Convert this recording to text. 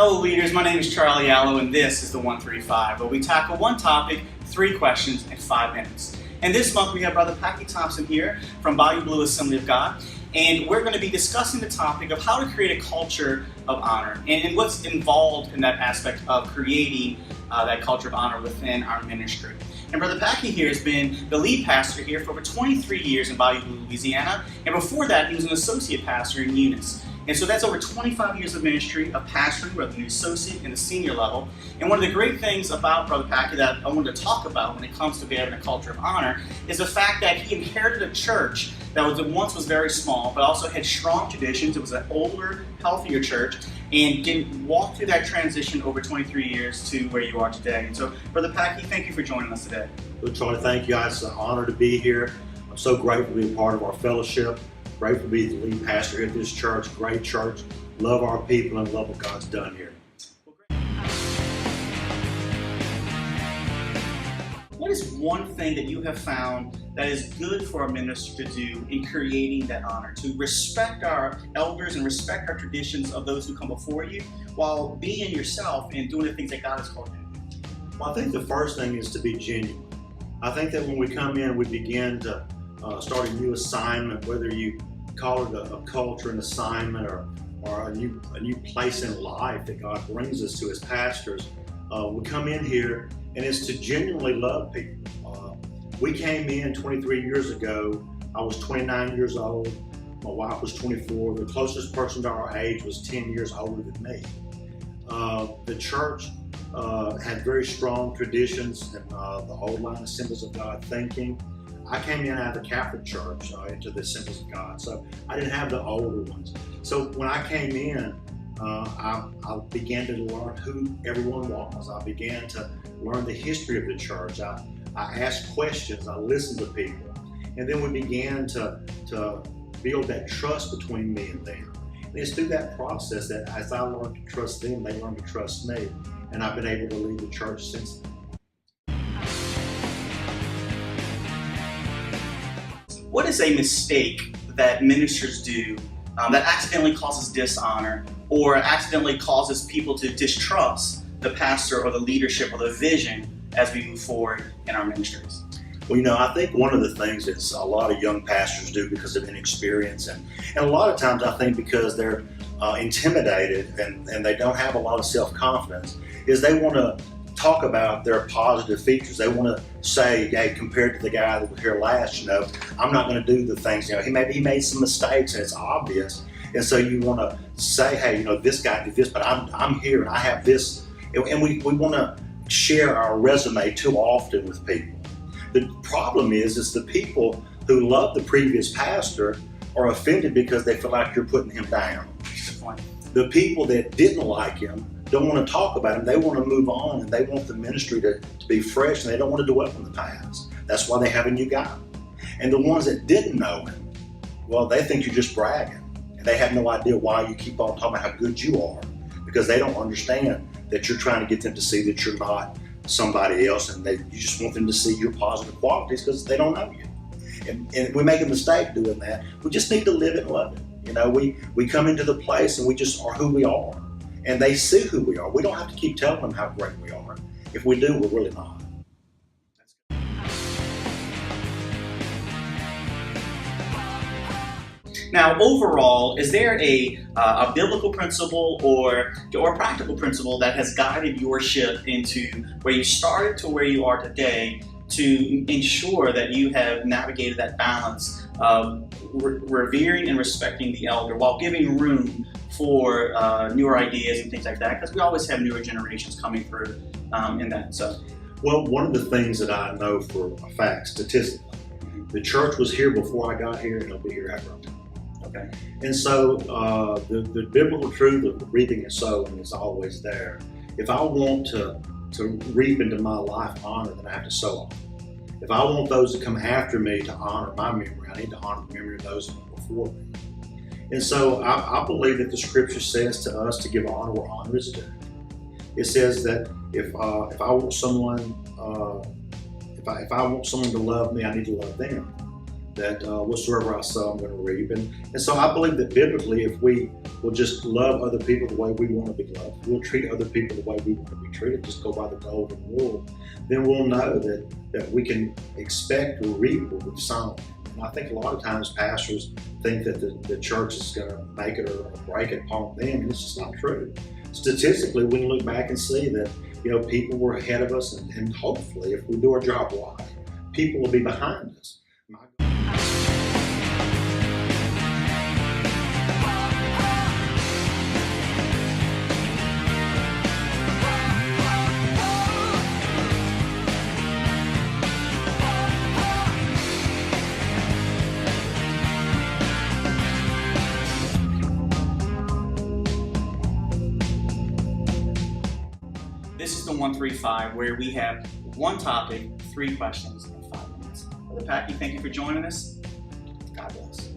Hello leaders, my name is Charlie Allo and this is the 135, where we tackle one topic, 3 questions in 5 minutes. And this month we have Brother Packy Thompson here from Bayou Blue Assembly of God, and we're going to be discussing the topic of how to create a culture of honor and what's involved in that aspect of creating that culture of honor within our ministry. And Brother Packy here has been the lead pastor here for over 23 years in Bayou Blue, Louisiana, and before that he was an associate pastor in Eunice. And so that's over 25 years of ministry, of pastoring, whether the associate and the senior level. And one of the great things about Brother Packy that I wanted to talk about when it comes to having a culture of honor is the fact that he inherited a church that once was very small, but also had strong traditions. It was an older, healthier church, and did walk through that transition over 23 years to where you are today. And so, Brother Packy, thank you for joining us today. Well, Charlie, thank you. It's an honor to be here. I'm so grateful to be a part of our fellowship. Grateful to be the lead pastor here at this church. Great church. Love our people and love what God's done here. What is one thing that you have found that is good for a minister to do in creating that honor, to respect our elders and respect our traditions of those who come before you, while being yourself and doing the things that God has called you to do? Well, I think the first thing is to be genuine. I think that when we come in, we begin to start a new assignment, whether you call it a culture, an assignment, or a new place in life that God brings us to as pastors. We come in here and it's to genuinely love people. We came in 23 years ago. I was 29 years old. My wife was 24. The closest person to our age was 10 years older than me. The church had very strong traditions and the old line Assemblies of God thinking. I came in out of the Catholic Church into the Assemblies of God, so I didn't have the older ones. So when I came in, I began to learn who everyone was. I began to learn the history of the church. I asked questions, I listened to people, and then we began to build that trust between me and them. And it's through that process that as I learned to trust them, they learned to trust me, and I've been able to lead the church since then. What is a mistake that ministers do that accidentally causes dishonor or accidentally causes people to distrust the pastor or the leadership or the vision as we move forward in our ministries? Well, I think one of the things that a lot of young pastors do because of inexperience, and a lot of times I think because they're intimidated and they don't have a lot of self-confidence, is they want to talk about their positive features. They want to say, hey, compared to the guy that was here last, I'm not going to do the things, he made some mistakes and it's obvious. And so you want to say, hey, this guy did this, but I'm here and I have this. And we want to share our resume too often with people. The problem is the people who love the previous pastor are offended because they feel like you're putting him down. The people that didn't like him don't want to talk about him. They want to move on and they want the ministry to be fresh, and they don't want to dwell on the past. That's why they have a new guy. And the ones that didn't know him, well, they think you're just bragging. And they have no idea why you keep on talking about how good you are, because they don't understand that you're trying to get them to see that you're not somebody else, and you just want them to see your positive qualities because they don't know you. And we make a mistake doing that. We just need to live it and love it. We come into the place and we just are who we are. And they see who we are. We don't have to keep telling them how great we are. If we do, we're really not. Now, overall, is there a biblical principle or a practical principle that has guided your ship into where you started to where you are today to ensure that you have navigated that balance of revering and respecting the elder while giving room for newer ideas and things like that? Because we always have newer generations coming through in that. So, well, one of the things that I know for a fact, statistically, the church was here before I got here, and it'll be here after I'm done. Okay. And so the biblical truth of reaping and sowing is always there. If I want to reap into my life honor, then I have to sow honor. If I want those to come after me to honor my memory, I need to honor the memory of those who were before me. And so I believe that the scripture says to us to give honor where honor is due. It says that if I want someone to love me, I need to love them. that whatsoever I sow, I'm going to reap. And so I believe that biblically, if we will just love other people the way we want to be loved, we'll treat other people the way we want to be treated, just go by the golden rule, then we'll know that we can expect or reap what we've sown. And I think a lot of times pastors think that the church is going to make it or break it upon them, and it's just not true. Statistically, we can look back and see that people were ahead of us, and hopefully, if we do our job right, people will be behind us. This is the 135, where we have one topic, 3 questions, and 5 minutes. Brother Packy, thank you for joining us. God bless.